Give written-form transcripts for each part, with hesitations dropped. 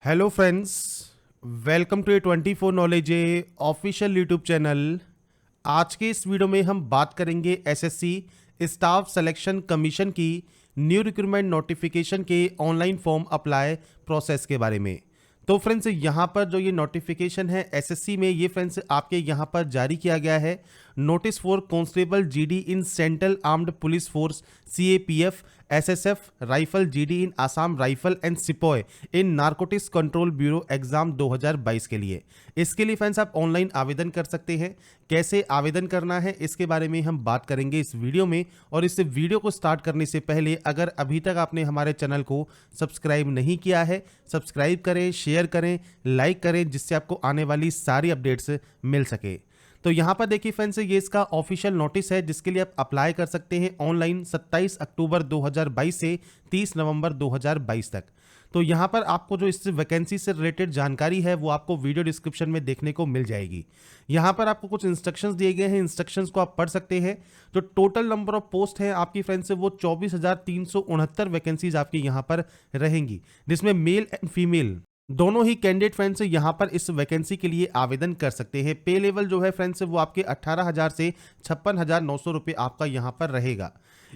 Hello friends, welcome to A 24 knowledge official YouTube channel. आज के इस वीडियो में हम बात करेंगे एसएससी स्टाफ सिलेक्शन कमीशन की न्यू रिक्रूटमेंट नोटिफिकेशन के ऑनलाइन फॉर्म अप्लाई प्रोसेस के बारे में। तो फ्रेंड्स, यहाँ पर जो ये नोटिफिकेशन है एसएससी में, ये फ्रेंड्स आपके यहाँ पर जारी किया गया है। Notice for constable GD in central armed police force CAPF SSF rifle GD in Assam rifle and sepoy in narcotics control bureau exam 2022 के लिए। इसके लिए फ्रेंड्स आप ऑनलाइन आवेदन कर सकते हैं। कैसे आवेदन करना है इसके बारे में हम बात करेंगे इस वीडियो में। और इस वीडियो को स्टार्ट करने से पहले अगर अभी तक आपने हमारे चैनल को सब्सक्राइब नहीं किया है, सब्सक्राइब करें, शेयर करें, लाइक करें, जिससे आपको आने वाली सारी अपडेट्स मिल सके। तो यहाँ पर देखिए फ्रेंड्स, ये इसका ऑफिशियल नोटिस है जिसके लिए आप अप्लाई कर सकते हैं ऑनलाइन 27 अक्टूबर 2022 से 30 नवंबर 2022 तक। तो यहाँ पर आपको जो इस वैकेंसी से रिलेटेड जानकारी है वो आपको वीडियो डिस्क्रिप्शन में देखने को मिल जाएगी। यहाँ पर आपको कुछ इंस्ट्रक्शंस दिए गए हैं, इंस्ट्रक्शंस को आप पढ़ सकते हैं। जो टोटल नंबर ऑफ पोस्ट है आपकी फ्रेंड्स वो 24,369 वैकेंसीज आपकी यहाँ पर रहेंगी, जिसमें मेल एंड फीमेल दोनों ही कैंडिडेट फ्रेंड्स यहाँ पर इस वैकेंसी के लिए आवेदन कर सकते हैं। पे लेवल जो है फ्रेंड्स वो आपके 18,000 से 56,900 रुपये आपका यहाँ पर रहेगा।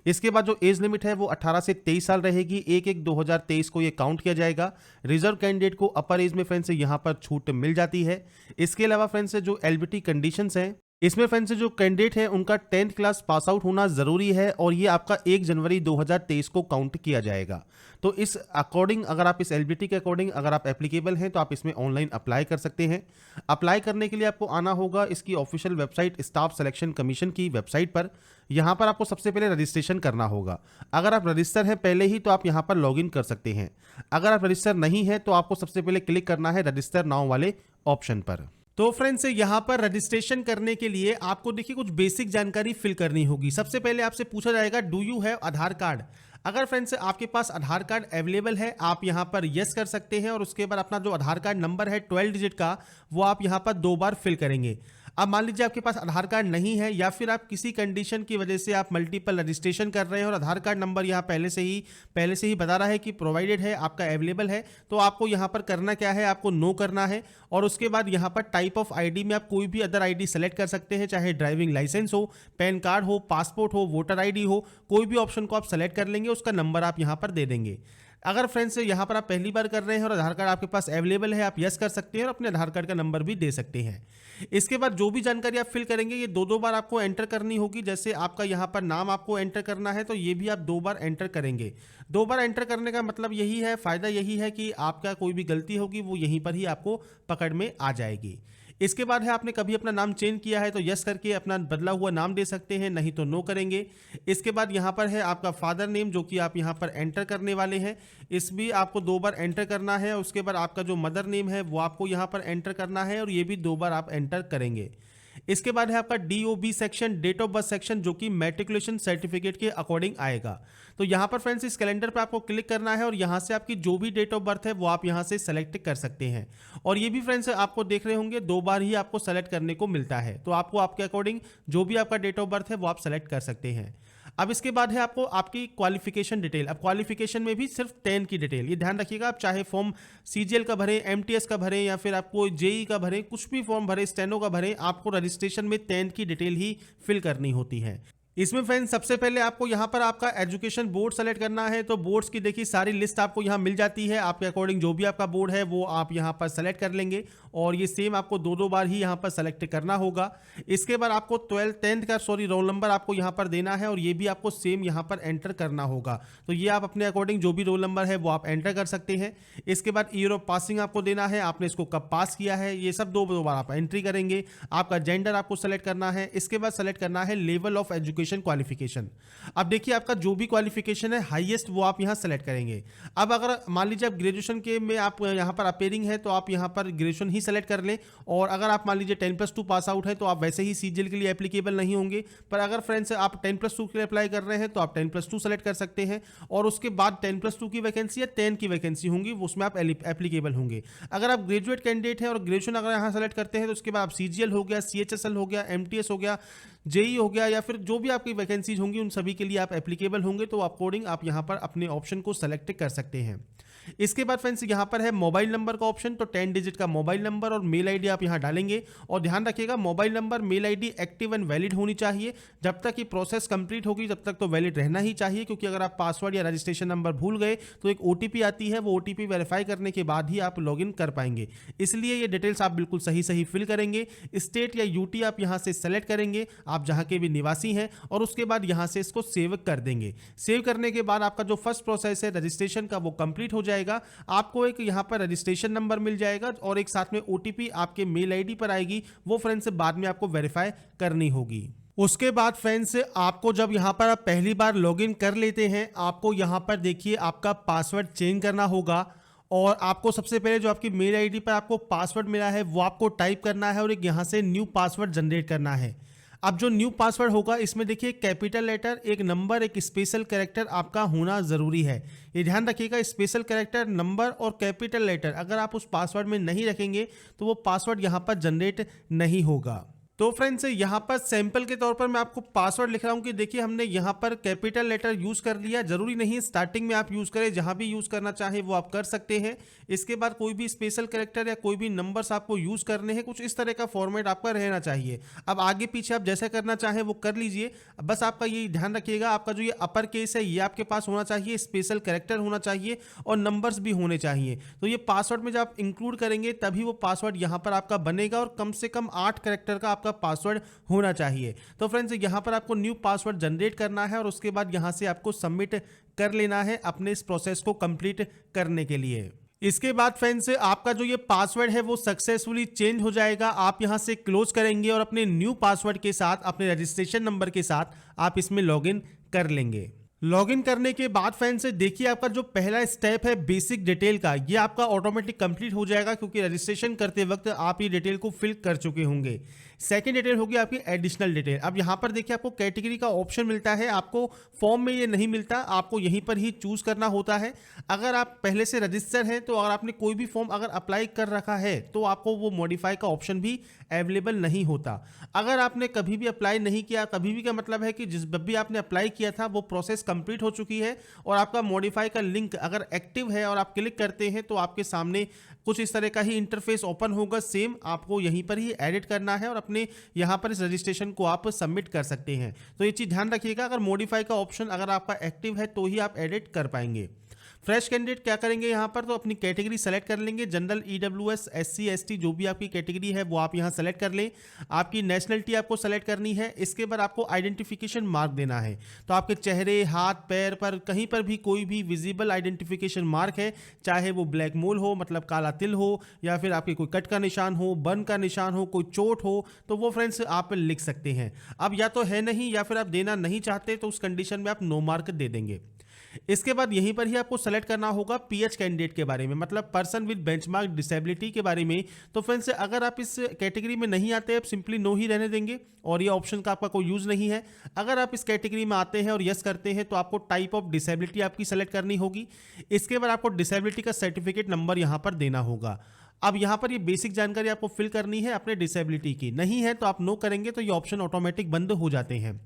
इसके बाद जो एज लिमिट है वो 18 से 23 साल रहेगी। 1/1/2023 को ये काउंट किया जाएगा। रिजर्व कैंडिडेट को अपर एज में फ्रेंड्स यहाँ पर छूट मिल जाती है। इसके अलावा फ्रेंड्स जो एलबीटी कंडीशंस हैं, इसमें फ्रेंड्स जो कैंडिडेट है उनका 10th क्लास पास आउट होना जरूरी है और ये आपका 1 जनवरी 2023 को काउंट किया जाएगा। तो इस अकॉर्डिंग अगर आप इस एलबीटी के अकॉर्डिंग अगर आप एप्लीकेबल हैं तो आप इसमें ऑनलाइन अप्लाई कर सकते हैं। अप्लाई करने के लिए आपको आना होगा इसकी official website staff selection commission की वेबसाइट पर। यहाँ पर आपको सबसे पहले रजिस्ट्रेशन करना होगा। अगर आप रजिस्टर हैं पहले ही तो आप यहाँ पर लॉगिन कर सकते हैं। अगर आप रजिस्टर नहीं है तो आपको सबसे पहले क्लिक करना है रजिस्टर नाउ वाले ऑप्शन पर। तो फ्रेंड्स, यहाँ पर रजिस्ट्रेशन करने के लिए आपको देखिए कुछ बेसिक जानकारी फिल करनी होगी। सबसे पहले आपसे पूछा जाएगा do you have Aadhaar card. अगर फ्रेंड्स आपके पास आधार कार्ड अवेलेबल है आप यहाँ पर यस कर सकते हैं और उसके बाद अपना जो आधार कार्ड नंबर है 12 डिजिट का वो आप यहाँ पर 2 बार फिल करेंगे। अब मान लीजिए आपके पास आधार कार्ड नहीं है या फिर आप किसी कंडीशन की वजह से आप मल्टीपल रजिस्ट्रेशन कर रहे हैं और आधार कार्ड नंबर यहाँ पहले से ही बता रहा है कि प्रोवाइडेड है, आपका अवेलेबल है, तो आपको यहाँ पर करना क्या है, आपको नो करना है। और उसके बाद यहाँ पर टाइप ऑफ आईडी में आप कोई भी अदर आईडी सेलेक्ट कर सकते हैं, चाहे ड्राइविंग लाइसेंस हो, पैन कार्ड हो, पासपोर्ट हो, वोटर आईडी हो, कोई भी ऑप्शन को आप सेलेक्ट कर लेंगे, उसका नंबर आप यहाँ पर दे देंगे। अगर फ्रेंड्स यहाँ पर आप पहली बार कर रहे हैं और आधार कार्ड आपके पास अवेलेबल है, आप यस कर सकते हैं और अपने आधार कार्ड का नंबर भी दे सकते हैं। इसके बाद जो भी जानकारी आप फिल करेंगे ये 2 बार आपको एंटर करनी होगी। जैसे आपका यहाँ पर नाम आपको एंटर करना है तो ये भी आप 2 बार एंटर करेंगे। 2 बार एंटर करने का मतलब यही है, फायदा यही है कि आपका कोई भी गलती होगी वो यहीं पर ही आपको पकड़ में आ जाएगी। इसके बाद है आपने कभी अपना नाम चेंज किया है तो यस करके अपना बदला हुआ नाम दे सकते हैं, नहीं तो नो करेंगे। इसके बाद यहाँ पर है आपका फादर नेम जो कि आप यहाँ पर एंटर करने वाले हैं, इस भी आपको 2 बार एंटर करना है। उसके बाद आपका जो मदर नेम है वो आपको यहाँ पर एंटर करना है और ये भी 2 बार आप एंटर करेंगे। इसके बाद है आपका DOB section, date of birth section, जो कि मैट्रिकुलेशन सर्टिफिकेट के अकॉर्डिंग आएगा। तो यहाँ पर फ्रेंड्स इस कैलेंडर पर आपको क्लिक करना है और यहाँ से आपकी जो भी डेट ऑफ बर्थ है वो आप यहाँ से सेलेक्ट कर सकते हैं। और ये भी फ्रेंड्स आपको देख रहे होंगे 2 बार ही आपको सेलेक्ट करने को मिलता है, तो आपको आपके अकॉर्डिंग जो भी आपका डेट ऑफ बर्थ है वो आप सेलेक्ट कर सकते हैं। अब इसके बाद है आपको आपकी क्वालिफिकेशन डिटेल। अब क्वालिफिकेशन में भी सिर्फ 10 की डिटेल, ये ध्यान रखिएगा। आप चाहे फॉर्म सीजीएल का भरें, एमटीएस का भरें या फिर आपको जेई का भरें, कुछ भी फॉर्म भरें, स्टेनो का भरें, आपको रजिस्ट्रेशन में 10 की डिटेल ही फिल करनी होती है। इसमें फ्रेंड्स सबसे पहले आपको यहाँ पर आपका एजुकेशन बोर्ड सेलेक्ट करना है। तो बोर्ड्स की देखिए सारी लिस्ट आपको यहाँ मिल जाती है। आपके अकॉर्डिंग जो भी आपका बोर्ड है वो आप यहाँ पर सेलेक्ट कर लेंगे और ये सेम आपको 2 बार ही यहाँ पर सेलेक्ट करना होगा। इसके बाद आपको 10th का रोल नंबर आपको यहाँ पर देना है और ये भी आपको सेम यहाँ पर एंटर करना होगा। तो ये आप अपने अकॉर्डिंग जो भी रोल नंबर है वो आप एंटर कर सकते हैं। इसके बाद ईयर ऑफ पासिंग आपको देना है, आपने इसको कब पास किया है, ये सब 2 बार आप एंट्री करेंगे। आपका जेंडर आपको सेलेक्ट करना है। इसके बाद सेलेक्ट करना है लेवल ऑफ एजुकेशन क्वालिफिकेशन। अब देखिए आपका जो भी क्वालिफिकेशन है हाईएस्ट वो आप यहां सेलेक्ट करेंगे। अब अगर मान लीजिए आप ग्रेजुएशन के में आप यहां पर अपेयरिंग है तो आप यहां पर ग्रेजुएशन ही सेलेक्ट कर लें। और अगर आप मान लीजिए 10+2 पास आउट है तो आप वैसे ही सीजीएल के लिए एप्लीकेबल नहीं होंगे। पर अगर फ्रेंड्स आप 10+2 के लिए अप्लाई कर रहे हैं तो आप 10+2 सेलेक्ट कर सकते हैं और उसके बाद 10+2 की वैकेंसी या 10 की वैकेंसी होंगी उसमें आप एप्लीकेबल होंगे। अगर आप ग्रेजुएट कैंडिडेट हैं और ग्रेजुएशन अगर यहाँ सेलेक्ट करते हैं तो उसके बाद आप सीजीएल हो गया, सीएचएसएल हो गया, एमटीएस हो गया, जेई हो गया या फिर जो भी आपकी वैकेंसीज होंगी उन सभी के लिए आप एप्लीकेबल होंगे। तो अकॉर्डिंग आप यहाँ पर अपने ऑप्शन को सेलेक्ट कर सकते हैं। इसके बाद फ्रेंड्स यहाँ पर है मोबाइल नंबर का ऑप्शन, तो 10 डिजिट का मोबाइल नंबर और मेल आईडी आप यहाँ डालेंगे। और ध्यान रखिएगा mobile number mail ID active and valid होनी चाहिए। जब तक ये प्रोसेस कंप्लीट होगी तब तक तो वैलिड रहना ही चाहिए, क्योंकि अगर आप पासवर्ड या रजिस्ट्रेशन नंबर भूल गए तो एक ओटीपी आती है, वो ओटीपी वेरीफाई करने के बाद ही आप लॉगिन कर पाएंगे। इसलिए ये डिटेल्स आप बिल्कुल सही सही फिल करेंगे। स्टेट या यूटी आप यहाँ से सेलेक्ट करेंगे, आप जहाँ के भी निवासी हैं, और उसके बाद यहाँ से इसको सेव कर देंगे। सेव करने के बाद आपका जो फर्स्ट प्रोसेस है रजिस्ट्रेशन का वो कंप्लीट हो जाएगा। आपको एक यहाँ पर रजिस्ट्रेशन नंबर मिल जाएगा और एक साथ में ओटीपी आपके मेल आईडी पर आएगी, वो फ्रेंड्स बाद में आपको वेरीफाई करनी होगी। उसके बाद फ्रेंड्स आपको जब यहाँ पर आप पहली बार लॉगिन कर लेते हैं, आपको यहाँ पर देखिए आपका पासवर्ड चेंज करना होगा। और आपको सबसे पहले जो आपकी मेल आईडी पर आपको पासवर्ड मिला है वो आपको टाइप करना है और एक यहाँ से न्यू पासवर्ड जनरेट करना है। अब जो न्यू पासवर्ड होगा इसमें देखिए कैपिटल लेटर, एक नंबर, एक स्पेशल कैरेक्टर आपका होना ज़रूरी है। ये ध्यान रखिएगा, स्पेशल कैरेक्टर, नंबर और कैपिटल लेटर अगर आप उस पासवर्ड में नहीं रखेंगे तो वो पासवर्ड यहाँ पर जनरेट नहीं होगा। तो फ्रेंड्स यहाँ पर सैंपल के तौर पर मैं आपको पासवर्ड लिख रहा हूँ कि देखिए हमने यहाँ पर कैपिटल लेटर यूज़ कर लिया। जरूरी नहीं स्टार्टिंग में आप यूज़ करें, जहाँ भी यूज़ करना चाहे वो आप कर सकते हैं। इसके बाद कोई भी स्पेशल कैरेक्टर या कोई भी नंबर्स आपको यूज़ करने हैं, कुछ इस तरह का फॉर्मेट आपका रहना चाहिए। अब आगे पीछे आप जैसा करना चाहें वो कर लीजिए। बस आपका ये ध्यान रखिएगा, आपका जो ये अपर केस है ये आपके पास होना चाहिए, स्पेशल कैरेक्टर होना चाहिए और नंबर्स भी होने चाहिए। तो ये पासवर्ड में जब आप इंक्लूड करेंगे तभी वो पासवर्ड यहाँ पर आपका बनेगा और कम से कम 8 कैरेक्टर का आपका पासवर्ड होना चाहिए। तो फ्रेंड्स यहाँ पर आपको न्यू पासवर्ड जनरेट करना है और उसके बाद यहाँ से आपको सबमिट कर लेना है अपने इस प्रोसेस को कंप्लीट करने के लिए। इसके बाद फ्रेंड्स आपका जो ये पासवर्ड है वो सक्सेसफुली चेंज हो जाएगा। आप यहाँ से क्लोज करेंगे और अपने न्यू पासवर्ड के साथ, अपने रजिस्ट्रेशन नंबर के साथ आप इसमें लॉगिन कर लेंगे। लॉगिन करने के बाद फ्रेंड्स देखिए आपका जो पहला स्टेप है बेसिक डिटेल का, ये आपका ऑटोमेटिक कंप्लीट हो जाएगा, क्योंकि रजिस्ट्रेशन करते वक्त आप ये डिटेल को फिल कर चुके होंगे। सेकंड डिटेल होगी आपकी एडिशनल डिटेल। अब यहाँ पर देखिए आपको कैटेगरी का ऑप्शन मिलता है, आपको फॉर्म में ये नहीं मिलता, आपको यहीं पर ही चूज करना होता है। अगर आप पहले से रजिस्टर हैं तो अगर आपने कोई भी फॉर्म अगर अप्लाई कर रखा है तो आपको वो मॉडिफाई का ऑप्शन भी अवेलेबल नहीं होता। अगर आपने कभी भी अप्लाई नहीं किया, कभी भी का मतलब है कि जिस भी आपने अप्लाई किया था वो प्रोसेस कंप्लीट हो चुकी है और आपका मॉडिफाई का लिंक अगर एक्टिव है और आप क्लिक करते हैं तो आपके सामने कुछ इस तरह का ही इंटरफेस ओपन होगा। सेम आपको यहीं पर ही एडिट करना है और अपने यहाँ पर इस रजिस्ट्रेशन को आप सबमिट कर सकते हैं। तो ये चीज़ ध्यान रखिएगा, अगर मॉडिफाई का ऑप्शन अगर आपका एक्टिव है तो ही आप एडिट कर पाएंगे। फ्रेश कैंडिडेट क्या करेंगे यहाँ पर, तो अपनी कैटेगरी सेलेक्ट कर लेंगे। जनरल, ईडब्ल्यूएस, एससी, एसटी जो भी आपकी कैटेगरी है वो आप यहाँ सेलेक्ट कर लें। आपकी नेशनलिटी आपको सेलेक्ट करनी है। इसके बाद आपको आइडेंटिफिकेशन मार्क देना है। तो आपके चेहरे, हाथ, पैर पर कहीं पर भी कोई भी विजिबल आइडेंटिफिकेशन मार्क है, चाहे वो ब्लैक मोल हो मतलब काला तिल हो, या फिर आपके कोई कट का निशान हो, बर्न का निशान हो, कोई चोट हो, तो वो फ्रेंड्स आप लिख सकते हैं। अब या तो है नहीं या फिर आप देना नहीं चाहते तो उस कंडीशन में आप नो मार्क दे देंगे। इसके बाद यहीं पर ही आपको सेलेक्ट करना होगा पीएच कैंडिडेट के बारे में, मतलब पर्सन विद बेंचमार्क डिसेबिलिटी के बारे में। तो फ्रेंड्स अगर आप इस कैटेगरी में नहीं आते, आप सिंपली नो ही रहने देंगे और ये ऑप्शन का आपका कोई यूज नहीं है। अगर आप इस कैटेगरी में आते हैं और यस करते हैं तो आपको टाइप ऑफ डिसेबिलिटी आपकी सेलेक्ट करनी होगी। इसके बाद आपको डिसेबिलिटी का सर्टिफिकेट नंबर यहाँ पर देना होगा। अब यहाँ पर ये बेसिक जानकारी आपको फिल करनी है अपने डिसेबिलिटी की, नहीं है तो आप नो करेंगे तो ये ऑप्शन ऑटोमेटिक बंद हो जाते हैं।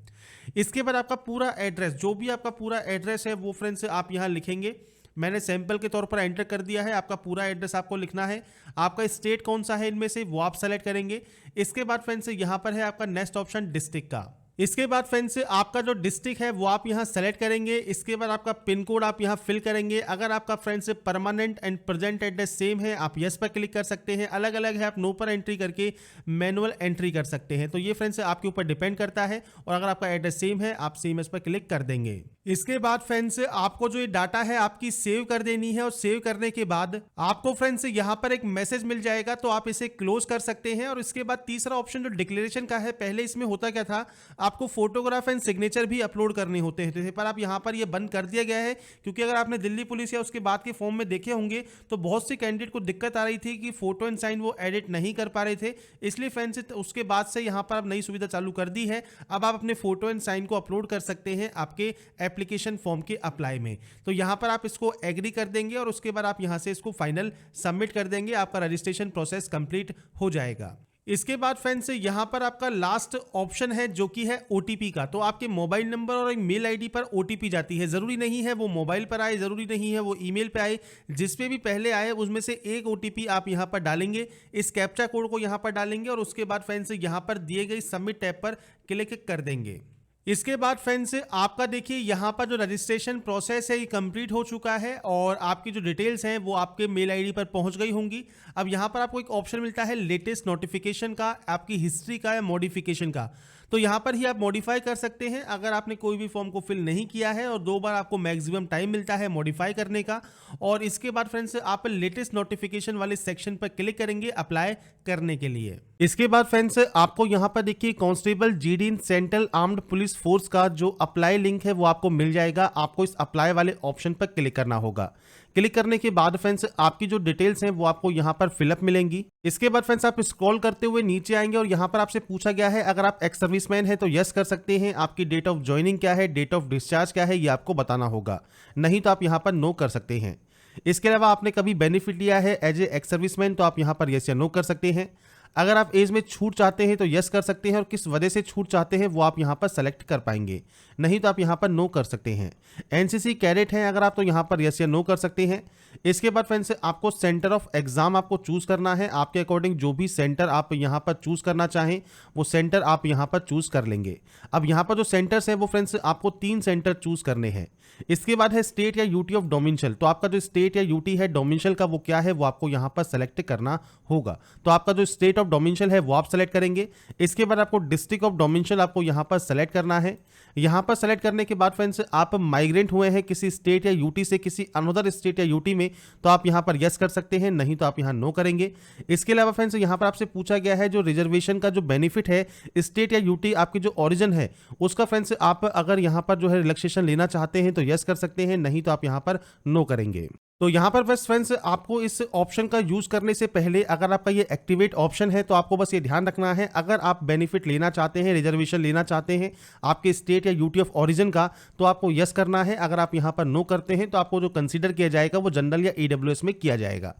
इसके बाद आपका पूरा एड्रेस, जो भी आपका पूरा एड्रेस है वो फ्रेंड्स आप यहाँ लिखेंगे। मैंने सैंपल के तौर पर एंटर कर दिया है, आपका पूरा एड्रेस आपको लिखना है। आपका स्टेट कौन सा है इनमें से वो आप सेलेक्ट करेंगे। इसके बाद फ्रेंड्स यहाँ पर है आपका नेक्स्ट ऑप्शन डिस्ट्रिक्ट का। इसके बाद फ्रेंड्स आपका जो डिस्ट्रिक्ट है वो आप यहाँ सेलेक्ट करेंगे। इसके बाद आपका पिन कोड आप यहाँ फिल करेंगे। अगर आपका friends permanent and present address same है आप यस पर क्लिक कर सकते हैं, अलग अलग है आप नो पर एंट्री करके मैनुअल एंट्री कर सकते हैं। तो ये फ्रेंड्स आपके ऊपर डिपेंड करता है, और अगर आपका एड्रेस सेम है आप सेम इस पर क्लिक कर देंगे। इसके बाद फ्रेंड्स आपको जो ये डाटा है आपकी सेव कर देनी है, और सेव करने के बाद आपको फ्रेंड्स यहाँ पर एक मैसेज मिल जाएगा, तो आप इसे क्लोज कर सकते हैं। और इसके बाद तीसरा ऑप्शन जो डिक्लेरेशन का है, पहले इसमें होता क्या था, आपको फोटोग्राफ एंड सिग्नेचर भी अपलोड करने होते हैं, पर आप यहाँ पर ये बंद कर दिया गया है, क्योंकि अगर आपने दिल्ली पुलिस या उसके बाद के फॉर्म में देखे होंगे तो बहुत से कैंडिडेट को दिक्कत आ रही थी कि फोटो एंड साइन वो एडिट नहीं कर पा रहे थे। इसलिए फ्रेंड्स उसके बाद से यहाँ पर आप नई सुविधा चालू कर दी है। अब आप अपने फोटो एंड साइन को अपलोड कर सकते हैं आपके एप्लीकेशन फॉर्म के अप्लाई में। तो यहाँ पर आप इसको एग्री कर देंगे और उसके बाद आप यहाँ से इसको फाइनल सबमिट कर देंगे, आपका रजिस्ट्रेशन प्रोसेस कंप्लीट हो जाएगा। इसके बाद फ्रेंड्स यहाँ पर आपका लास्ट ऑप्शन है जो कि है ओटीपी का। तो आपके मोबाइल नंबर और एक मेल आईडी पर ओटीपी जाती है। ज़रूरी नहीं है वो मोबाइल पर आए, ज़रूरी नहीं है वो ईमेल पे आए, जिस पे भी पहले आए उसमें से एक ओटीपी आप यहाँ पर डालेंगे, इस कैप्चा कोड को यहाँ पर डालेंगे और उसके बाद फ्रेंड्स यहाँ पर दिए गए सबमिट टैब पर क्लिक कर देंगे। इसके बाद फ्रेंड्स आपका देखिए यहाँ पर जो रजिस्ट्रेशन प्रोसेस है ये कंप्लीट हो चुका है और आपकी जो डिटेल्स हैं वो आपके मेल आईडी पर पहुंच गई होंगी। अब यहाँ पर आपको एक ऑप्शन मिलता है लेटेस्ट नोटिफिकेशन का, आपकी हिस्ट्री का या मॉडिफिकेशन का। तो यहाँ पर ही आप मॉडिफाई कर सकते हैं अगर आपने कोई भी फॉर्म को फिल नहीं किया है और 2 बार आपको मैक्सिमम टाइम मिलता है मॉडिफाई करने का। और इसके बाद फ्रेंड्स आप लेटेस्ट नोटिफिकेशन वाले सेक्शन पर क्लिक करेंगे अप्लाई करने के लिए। इसके बाद फ्रेंड्स आपको यहाँ पर देखिए constable GD in central armed police force का जो अप्लाई लिंक है वो आपको मिल जाएगा। आपको इस अप्लाई वाले ऑप्शन पर क्लिक करना होगा। क्लिक करने के बाद फ्रेंड्स आपकी जो डिटेल्स हैं वो आपको यहाँ पर फिलअप मिलेंगी। इसके बाद फ्रेंड्स आप स्क्रॉल करते हुए नीचे आएंगे और यहाँ पर आपसे पूछा गया है अगर आप एक्स सर्विसमैन है तो यस कर सकते हैं। आपकी डेट ऑफ ज्वाइनिंग क्या है, डेट ऑफ डिस्चार्ज क्या है, ये आपको बताना होगा, नहीं तो आप यहाँ पर नो कर सकते हैं। इसके अलावा आपने कभी बेनिफिट लिया है एज ए एक्स सर्विसमैन तो आप यहाँ पर यस या नो कर सकते हैं। अगर आप एज में छूट चाहते हैं तो यस कर सकते हैं और किस वजह से छूट चाहते हैं वो आप यहाँ पर सेलेक्ट कर पाएंगे, नहीं तो आप यहाँ पर नो कर सकते हैं। एनसीसी कैडेट हैं अगर आप तो यहाँ पर यस या नो कर सकते हैं। इसके बाद फ्रेंड्स आपको सेंटर ऑफ एग्जाम आपको चूज करना है। आपके अकॉर्डिंग जो भी सेंटर आप यहाँ पर चूज करना चाहें वो सेंटर आप यहाँ पर चूज कर लेंगे। अब यहाँ पर जो सेंटर्स हैं वो फ्रेंड्स आपको 3 सेंटर चूज करने हैं। इसके बाद है स्टेट या यूटी ऑफ डोमिनियल। तो आपका जो स्टेट या यूटी है डोमिनियल का वो क्या है वो आपको यहाँ पर सेलेक्ट करना होगा। तो आपका जो स्टेट ऑफ डोमिनियल है वो आप सेलेक्ट करेंगे। इसके बाद आपको डिस्ट्रिक्ट ऑफ डोमिनियल आपको यहाँ पर सेलेक्ट करना है। यहाँ पर सेलेक्ट करने के बाद फ्रेंड्स आप माइग्रेंट हुए हैं किसी स्टेट या यूटी से किसी अनदर स्टेट या यूटी में तो आप यहाँ पर यस कर सकते हैं, नहीं तो आप यहाँ नो करेंगे। इसके अलावा फ्रेंड्स यहाँ पर आपसे पूछा गया है जो रिजर्वेशन का जो बेनिफिट है स्टेट या यूटी आपकी जो ओरिजिन है उसका फ्रेंड्स आप अगर यहाँ पर जो है रिलैक्सेशन लेना चाहते हैं तो यस कर सकते हैं, नहीं तो आप यहाँ पर नो करेंगे। तो यहाँ पर बस फ्रेंड्स आपको इस ऑप्शन का यूज करने से पहले अगर आपका ये एक्टिवेट ऑप्शन है तो आपको बस ये ध्यान रखना है अगर आप बेनिफिट लेना चाहते हैं, रिजर्वेशन लेना चाहते हैं आपके स्टेट या यूटी ऑफ ओरिजिन का तो आपको यस करना है। अगर आप यहाँ पर नो करते हैं तो आपको जो कंसीडर किया जाएगा वो जनरल या ईडब्ल्यूएस में किया जाएगा।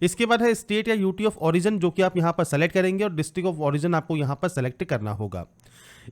इसके बाद है स्टेट या यूटी ऑफ ओरिजिन जो कि आप यहाँ पर सेलेक्ट करेंगे और डिस्ट्रिक्ट ऑफ ओरिजिन आपको यहाँ पर सेलेक्ट करना होगा।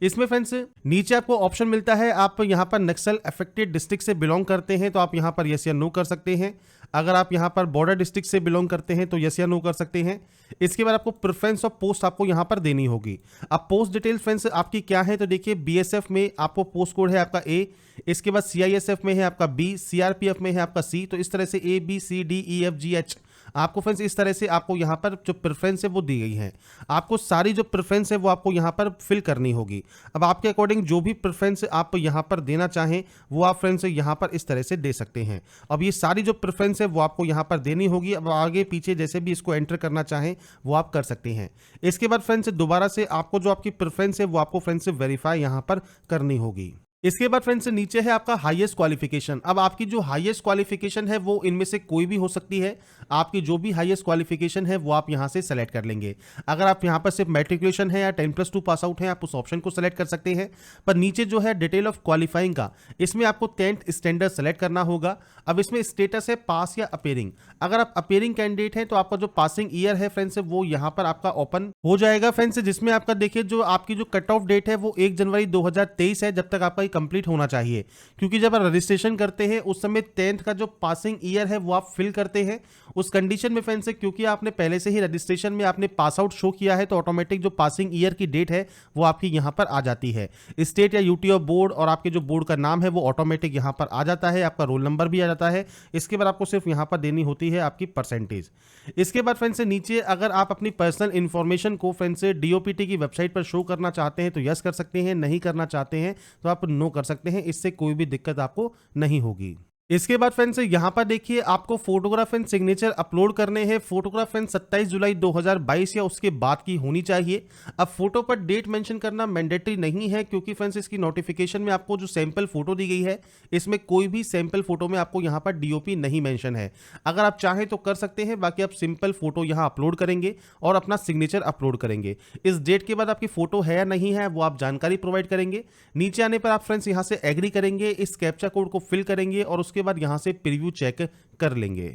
इसमें फ्रेंड्स नीचे आपको ऑप्शन मिलता है आप यहाँ पर नक्सल अफेक्टेड डिस्ट्रिक्ट से बिलोंग करते हैं तो आप यहाँ पर यस या नो कर सकते हैं। अगर आप यहाँ पर बॉर्डर डिस्ट्रिक्ट से बिलोंग करते हैं तो यस या नो कर सकते हैं। इसके बाद आपको प्रेफरेंस ऑफ पोस्ट आपको यहाँ पर देनी होगी। अब पोस्ट डिटेल फ्रेंड्स आपकी क्या है तो देखिए बीएसएफ में आपको पोस्ट कोड है आपका ए, इसके बाद सीआईएसएफ में है आपका बी, सीआरपीएफ में है आपका सी। तो इस तरह से A B C D E F G H आपको फ्रेंड्स इस तरह से आपको यहाँ पर जो प्रेफरेंस है वो दी गई है। आपको सारी जो प्रेफरेंस है वो आपको यहाँ पर फिल करनी होगी। अब आपके अकॉर्डिंग जो भी प्रेफरेंस आप यहाँ पर देना चाहें वो आप फ्रेंड्स यहाँ पर इस तरह से दे सकते हैं। अब ये सारी जो प्रेफरेंस है वो आपको यहाँ पर देनी होगी। अब आगे पीछे जैसे भी इसको एंटर करना चाहें वो आप कर सकते हैं। इसके बाद फ्रेंड्स दोबारा से आपको जो आपकी प्रेफरेंस है वो आपको फ्रेंड्स वेरीफाई यहाँ पर करनी होगी। इसके बाद फ्रेंड्स नीचे है आपका हाईएस्ट क्वालिफिकेशन। अब आपकी जो हाईएस्ट क्वालिफिकेशन है वो इनमें से कोई भी हो सकती है। आपकी जो भी हाईएस्ट क्वालिफिकेशन है वो आप यहां से सेलेक्ट कर लेंगे। अगर आप यहां पर सिर्फ मैट्रिकुलेशन है या 10+2 पास आउट है आप उस ऑप्शन को सेलेक्ट कर सकते हैं। पर नीचे जो है डिटेल ऑफ क्वालिफाइंग का इसमें आपको 10th स्टैंडर्ड सेलेक्ट करना होगा। अब इसमें स्टेटस है पास या अपेयरिंग। अगर आप अपेयरिंग कैंडिडेट हैं तो आपका जो पासिंग ईयर है फ्रेंड्स वो यहाँ पर आपका ओपन हो जाएगा फ्रेंड्स, जिसमें आपका देखिए जो आपकी जो कट ऑफ डेट है वो 1 जनवरी 2023 है जब तक आपका कंप्लीट होना चाहिए। क्योंकि जब आप रजिस्ट्रेशन करते हैं उस समय 10th का जो पासिंग ईयर है वो आप फिल करते हैं। उस कंडीशन में फ्रेंड्स क्योंकि आपने पहले से ही रजिस्ट्रेशन में आपने पास आउट शो किया है तो ऑटोमेटिक जो पासिंग ईयर की डेट है वो आपकी यहां पर आ जाती है। स्टेट या यूटी ऑफ बोर्ड और आपके जो बोर्ड का नाम है वो ऑटोमेटिक यहां पर आ जाता है। आपका रोल नंबर भी आ जाता है। इसके बाद आपको सिर्फ यहां पर देनी होती है आपकी परसेंटेज। इसके बाद फ्रेंड्स नीचे अगर आप अपनी पर्सनल इंफॉर्मेशन को फ्रेंड्स डीओपीटी की वेबसाइट पर शो करना चाहते हैं तो यस कर सकते हैं, नहीं करना चाहते हैं तो आप नो कर सकते हैं। इससे कोई भी दिक्कत आपको नहीं होगी। इसके बाद फ्रेंड्स यहाँ पर देखिए आपको फोटोग्राफ एंड सिग्नेचर अपलोड करने हैं। फोटोग्राफ फ्रेंड्स 27 जुलाई 2022 या उसके बाद की होनी चाहिए। अब फोटो पर डेट मेंशन करना मैंडेटरी नहीं है क्योंकि फ्रेंड्स इसकी नोटिफिकेशन में आपको जो सैंपल फोटो दी गई है इसमें कोई भी सैंपल फोटो में आपको यहाँ पर डीओपी नहीं मेंशन है। अगर आप चाहें तो कर सकते हैं, बाकी आप सिंपल फोटो यहाँ अपलोड करेंगे और अपना सिग्नेचर अपलोड करेंगे। इस डेट के बाद आपकी फोटो है या नहीं है वो आप जानकारी प्रोवाइड करेंगे। नीचे आने पर आप फ्रेंड्स यहाँ से एग्री करेंगे, इस कैप्चा कोड को फिल करेंगे और उसके बाद यहां से प्रीव्यू चेक कर लेंगे।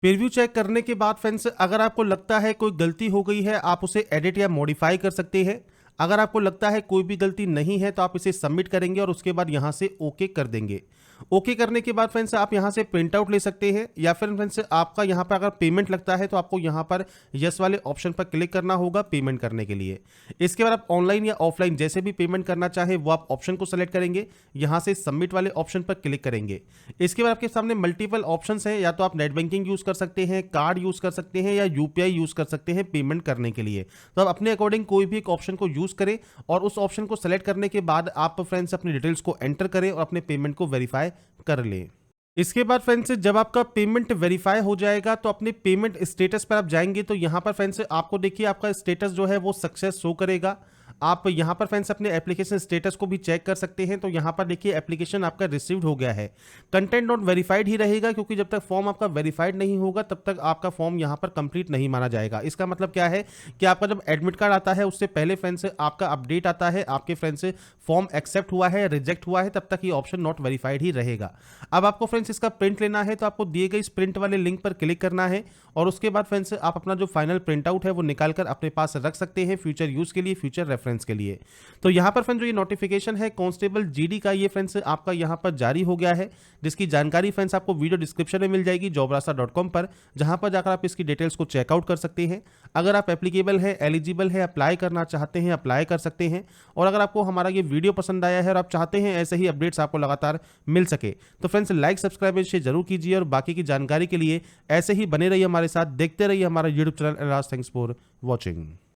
प्रीव्यू चेक करने के बाद फ्रेंड्स अगर आपको लगता है कोई गलती हो गई है, आप उसे एडिट या मॉडिफाई कर सकते हैं। अगर आपको लगता है कोई भी गलती नहीं है तो आप इसे सबमिट करेंगे और उसके बाद यहाँ से ओके कर देंगे। ओके करने के बाद फ्रेंड्स आप यहाँ से प्रिंट आउट ले सकते हैं, या फिर फ्रेंड्स आपका यहाँ पर अगर पेमेंट लगता है तो आपको यहाँ पर यस वाले ऑप्शन पर क्लिक करना होगा पेमेंट करने के लिए। इसके बाद आप ऑनलाइन या ऑफलाइन जैसे भी पेमेंट करना चाहे वो आप ऑप्शन को सेलेक्ट करेंगे, यहाँ से सबमिट वाले ऑप्शन पर क्लिक करेंगे। इसके बाद आपके सामने मल्टीपल ऑप्शंस हैं, या तो आप नेट बैंकिंग यूज कर सकते हैं, कार्ड यूज कर सकते हैं, या यूपीआई यूज कर सकते हैं पेमेंट करने के लिए। तो आप अपने अकॉर्डिंग कोई भी एक ऑप्शन को यूज करें और उस ऑप्शन को सेलेक्ट करने के बाद आप फ्रेंड्स अपनी डिटेल्स को एंटर करें और अपने पेमेंट को वेरीफाई कर लें। इसके बाद फ्रेंड्स जब आपका पेमेंट वेरीफाई हो जाएगा तो अपने पेमेंट स्टेटस पर आप जाएंगे तो यहाँ पर फ्रेंड्स आपको देखिए आपका स्टेटस जो है वो सक्सेस शो करेगा। आप यहाँ पर फ्रेंड्स अपने एप्लीकेशन स्टेटस को भी चेक कर सकते हैं। तो यहाँ पर देखिए एप्लीकेशन आपका रिसीव्ड हो गया है। कंटेंट नॉट वेरीफाइड ही रहेगा, क्योंकि जब तक फॉर्म आपका वेरीफाइड नहीं होगा तब तक आपका फॉर्म यहाँ पर कंप्लीट नहीं माना जाएगा। इसका मतलब क्या है कि आपका जब एडमिट कार्ड आता है उससे पहले फ्रेंड्स आपका अपडेट आता है, आपके फ्रेंड्स फॉर्म एक्सेप्ट हुआ है, रिजेक्ट हुआ है, तब तक ये ऑप्शन नॉट वेरीफाइड ही रहेगा। अब आपको फ्रेंड्स इसका प्रिंट लेना है तो आपको दिए गए इस प्रिंट वाले लिंक पर क्लिक करना है और उसके बाद फ्रेंड्स आप अपना जो फाइनल प्रिंट आउट है वो निकाल कर अपने पास रख सकते हैं फ्यूचर यूज के लिए, फ्यूचर रेफरेंस के लिए। तो यहाँ पर फ्रेंड्स जो ये नोटिफिकेशन है कांस्टेबल जीडी का, ये फ्रेंड्स आपका यहाँ पर जारी हो गया है, जिसकी जानकारी फ्रेंड्स आपको वीडियो डिस्क्रिप्शन में मिल जाएगी jobrasa.com पर, जहां पर जाकर आप इसकी डिटेल्स को चेकआउट कर सकते हैं। अगर आप एप्लीकेबल है, एलिजिबल है, अप्लाई करना चाहते हैं, अप्लाई कर सकते हैं। और अगर आपको हमारा ये वीडियो पसंद आया है और आप चाहते हैं ऐसे ही अपडेट्स आपको लगातार मिल सके तो फ्रेंड्स लाइक सब्सक्राइब शेयर जरूर कीजिए और बाकी की जानकारी के लिए ऐसे ही बने रहिए हमारे साथ, देखते रहिए हमारा YouTube channel. Thanks for watching.